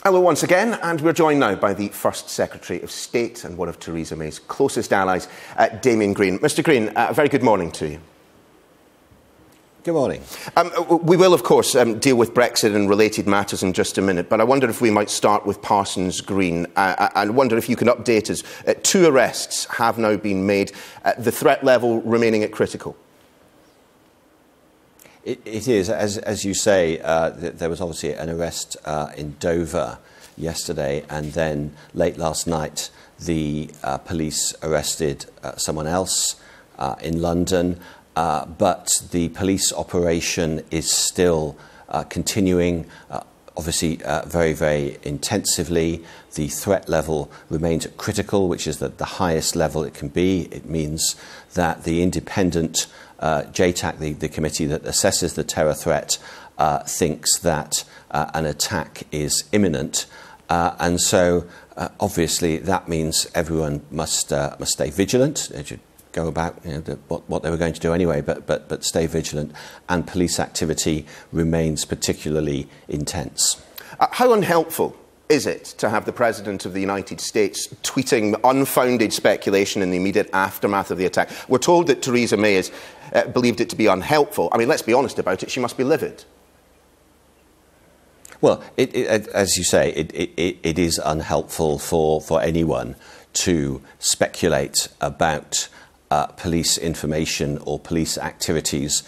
Hello once again, and we're joined now by the First Secretary of State and one of Theresa May's closest allies, Damian Green. Mr Green, a very good morning to you. Good morning. We will, of course, deal with Brexit and related matters in just a minute, but I wonder if we might start with Parsons Green. I wonder if you can update us. 2 arrests have now been made, the threat level remaining at critical. It is, as you say, there was obviously an arrest in Dover yesterday, and then late last night the police arrested someone else in London, but the police operation is still continuing, obviously very, very intensively. The threat level remains at critical, which is at the highest level it can be. It means that the independent JTAC, the committee that assesses the terror threat, thinks that an attack is imminent, and so obviously that means everyone must stay vigilant. They should go about what they were going to do anyway, but stay vigilant, and police activity remains particularly intense. How unhelpful is it to have the President of the United States tweeting unfounded speculation in the immediate aftermath of the attack? We're told that Theresa May has believed it to be unhelpful. I mean, let's be honest about it, she must be livid. Well, as you say, it is unhelpful for anyone to speculate about police information or police activities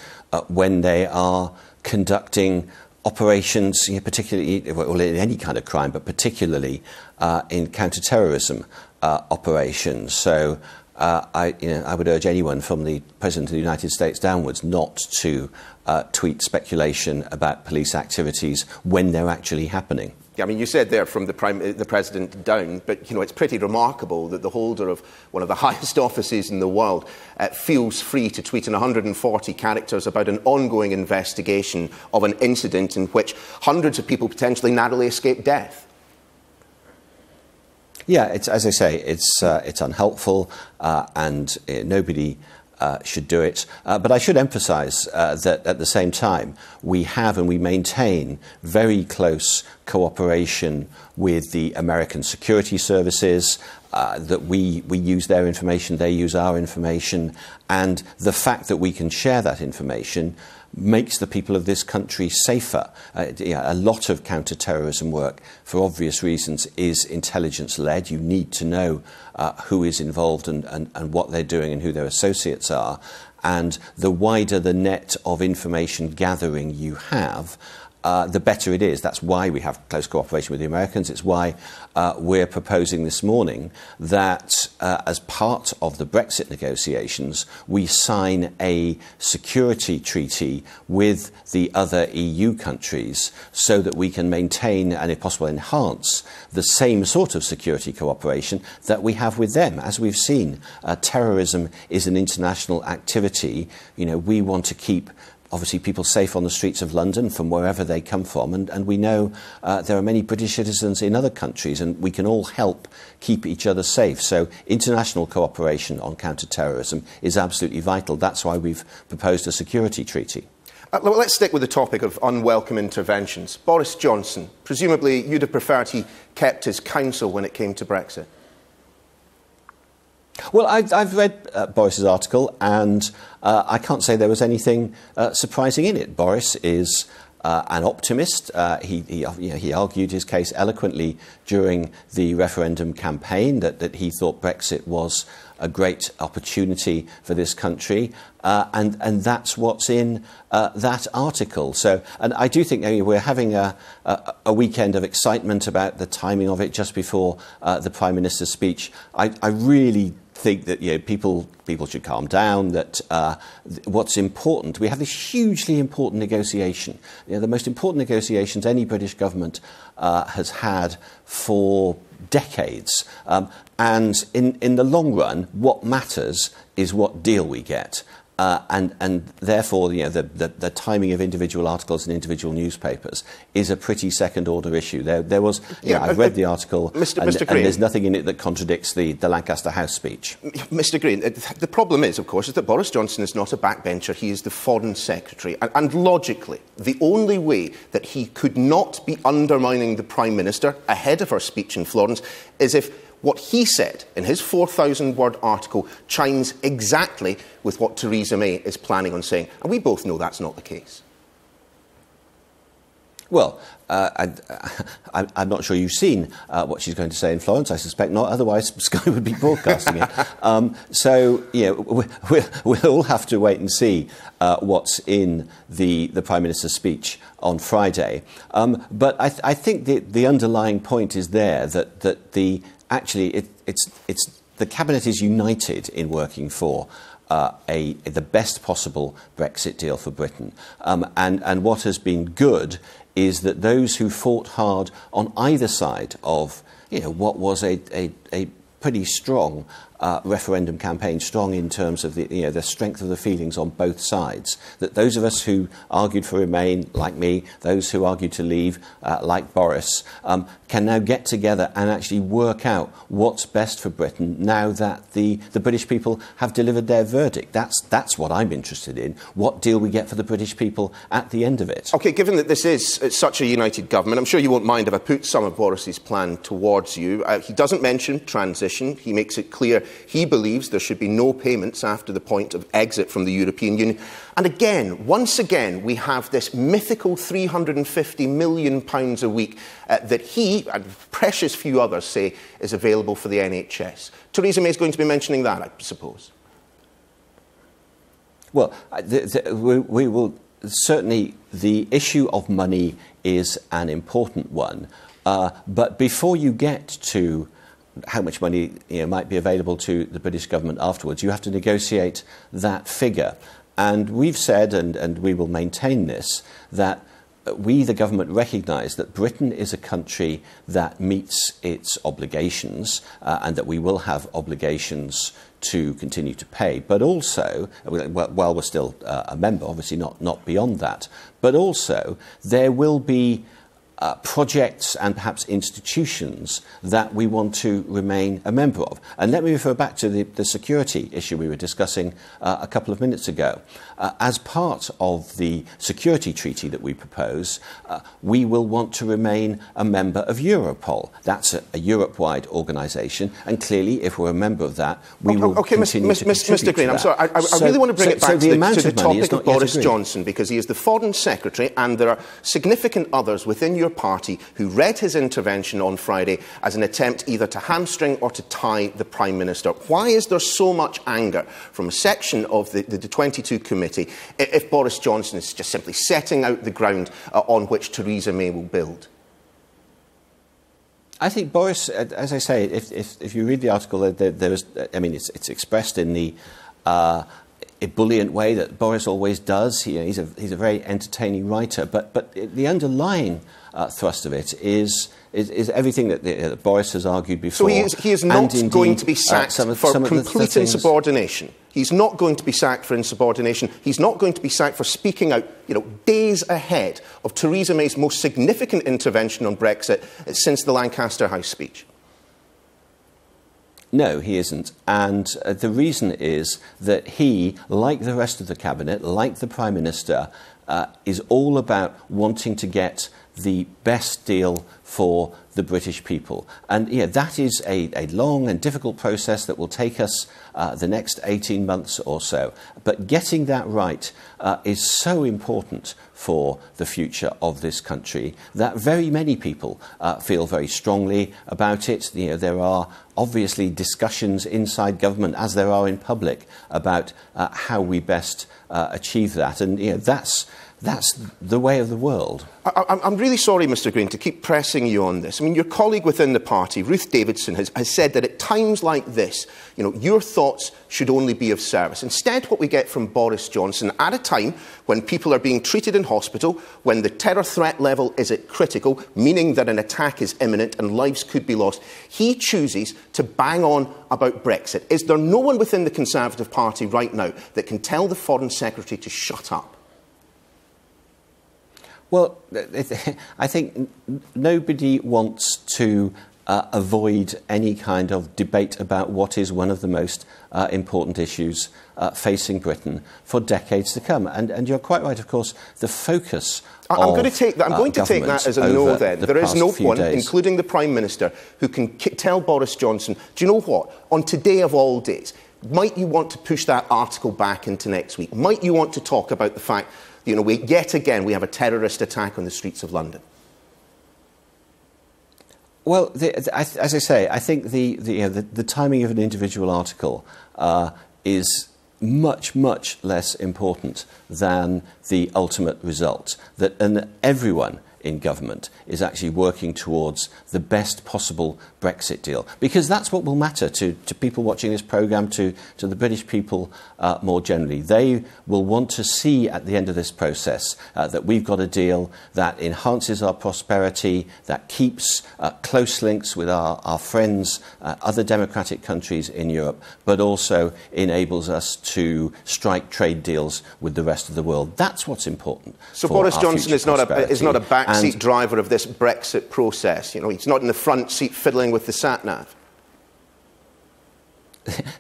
when they are conducting operations, particularly in any kind of crime, but particularly in counter-terrorism operations. So I would urge anyone from the President of the United States downwards not to tweet speculation about police activities when they're actually happening. I mean, you said there from the President down, but, it's pretty remarkable that the holder of one of the highest offices in the world feels free to tweet in 140 characters about an ongoing investigation of an incident in which hundreds of people potentially narrowly escaped death. Yeah, as I say, it's unhelpful, and nobody should do it. But I should emphasise that at the same time we have and we maintain very close cooperation with the American security services, that we use their information, they use our information, and the fact that we can share that information makes the people of this country safer. A lot of counter-terrorism work, for obvious reasons, is intelligence-led. You need to know who is involved and what they're doing and who their associates are. And the wider the net of information gathering you have, the better it is. That's why we have close cooperation with the Americans. It's why we're proposing this morning that as part of the Brexit negotiations, we sign a security treaty with the other EU countries so that we can maintain and, if possible, enhance the same sort of security cooperation that we have with them. As we've seen, terrorism is an international activity. We want to keep obviously people safe on the streets of London from wherever they come from, and we know there are many British citizens in other countries, and we can all help keep each other safe. So international cooperation on counter-terrorism is absolutely vital. That's why we've proposed a security treaty. Let's stick with the topic of unwelcome interventions. Boris Johnson, presumably you'd have preferred he kept his counsel when it came to Brexit. Well, I've read Boris's article, and I can't say there was anything surprising in it. Boris is an optimist. He argued his case eloquently during the referendum campaign that he thought Brexit was a great opportunity for this country, and that's what's in that article. So, and I do think we're having a weekend of excitement about the timing of it just before the Prime Minister's speech. I really think that people should calm down, that what's important, we have this hugely important negotiation, the most important negotiations any British government has had for decades, and in the long run what matters is what deal we get. And therefore, the timing of individual articles in individual newspapers is a pretty second-order issue. There was, I've read the article, and there's nothing in it that contradicts the Lancaster House speech. Mr. Green, the problem is, of course, is that Boris Johnson is not a backbencher. He is the Foreign Secretary. And logically, the only way that he could not be undermining the Prime Minister ahead of her speech in Florence is if what he said in his 4,000-word article chimes exactly with what Theresa May is planning on saying. And we both know that's not the case. Well, I'm not sure you've seen what she's going to say in Florence. I suspect not. Otherwise, Sky would be broadcasting it. So, we'll all have to wait and see what's in the Prime Minister's speech on Friday. But I think the underlying point is there that the Cabinet is united in working for the best possible Brexit deal for Britain. And what has been good is that those who fought hard on either side of what was a pretty strong referendum campaign, strong in terms of the strength of the feelings on both sides, that those of us who argued for Remain, like me, those who argued to leave, like Boris, can now get together and actually work out what's best for Britain now that the British people have delivered their verdict. That's what I'm interested in, what deal we get for the British people at the end of it. OK, given that this is such a united government, I'm sure you won't mind if I put some of Boris's plan towards you. He doesn't mention transition. He makes it clear he believes there should be no payments after the point of exit from the European Union. And again, once again, we have this mythical £350 million a week that he and precious few others say is available for the NHS. Theresa May is going to be mentioning that, I suppose. Well, we will certainly, the issue of money is an important one. But before you get to how much money might be available to the British government afterwards, you have to negotiate that figure. And we've said, and we will maintain this, that we, the government, recognise that Britain is a country that meets its obligations and that we will have obligations to continue to pay, but also, while we're still a member, obviously not beyond that, but also there will be projects and perhaps institutions that we want to remain a member of. And let me refer back to the security issue we were discussing a couple of minutes ago. As part of the security treaty that we propose, we will want to remain a member of Europol. That's a Europe-wide organisation, and clearly, if we're a member of that, we will continue to contribute Mr. Green, to I'm that. sorry, I really want to bring it back to the topic of Boris agreed. Johnson, because he is the Foreign Secretary, and there are significant others within your party who read his intervention on Friday as an attempt either to hamstring or to tie the Prime Minister. Why is there so much anger from a section of the 22 committee if Boris Johnson is just simply setting out the ground on which Theresa May will build? I think Boris, as I say, if you read the article, there is, I mean, it's expressed in the ebullient way that Boris always does. He's a very entertaining writer, but the underlying thrust of it is everything that Boris has argued before. So he is not going to be sacked for complete insubordination. He's not going to be sacked for insubordination. He's not going to be sacked for speaking out, days ahead of Theresa May's most significant intervention on Brexit since the Lancaster House speech. No, he isn't. And the reason is that he, like the rest of the Cabinet, like the Prime Minister, is all about wanting to get the best deal for the British people. And that is a long and difficult process that will take us the next 18 months or so. But getting that right is so important for the future of this country that very many people feel very strongly about it. There are obviously discussions inside government, as there are in public, about how we best achieve that. And that's that's the way of the world. I'm really sorry, Mr Green, to keep pressing you on this. I mean, your colleague within the party, Ruth Davidson, has said that at times like this, you know, your thoughts should only be of service. Instead, what we get from Boris Johnson, at a time when people are being treated in hospital, when the terror threat level is at critical, meaning that an attack is imminent and lives could be lost, he chooses to bang on about Brexit. Is there no one within the Conservative Party right now that can tell the Foreign Secretary to shut up? Well, I think nobody wants to avoid any kind of debate about what is one of the most important issues facing Britain for decades to come. And you're quite right, of course, the focus I'm going to take that as a no then. There is no one, including the Prime Minister, who can tell Boris Johnson, do you know what, on today of all days, might you want to push that article back into next week? Might you want to talk about the fact that, you know, yet again we have a terrorist attack on the streets of London? Well, as I say, I think the timing of an individual article is much, much less important than the ultimate result. And everyone in government is actually working towards the best possible Brexit deal, because that's what will matter to people watching this programme, to the British people more generally. They will want to see at the end of this process that we've got a deal that enhances our prosperity, that keeps close links with our friends, other democratic countries in Europe, but also enables us to strike trade deals with the rest of the world. That's what's important. So Boris Johnson is not a backseat driver of this Brexit process. You know, he's not in the front seat fiddling with the sat-nav.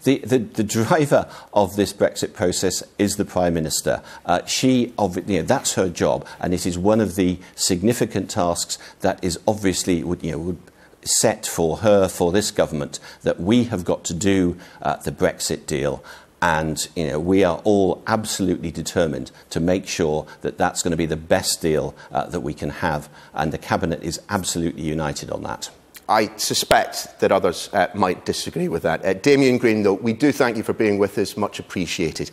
The driver of this Brexit process is the Prime Minister. That's her job, and it is one of the significant tasks that is obviously would set for her, for this government, that we have got to do the Brexit deal. And we are all absolutely determined to make sure that that's going to be the best deal that we can have, and the Cabinet is absolutely united on that. I suspect that others might disagree with that. Damian Green, though, we do thank you for being with us. Much appreciated.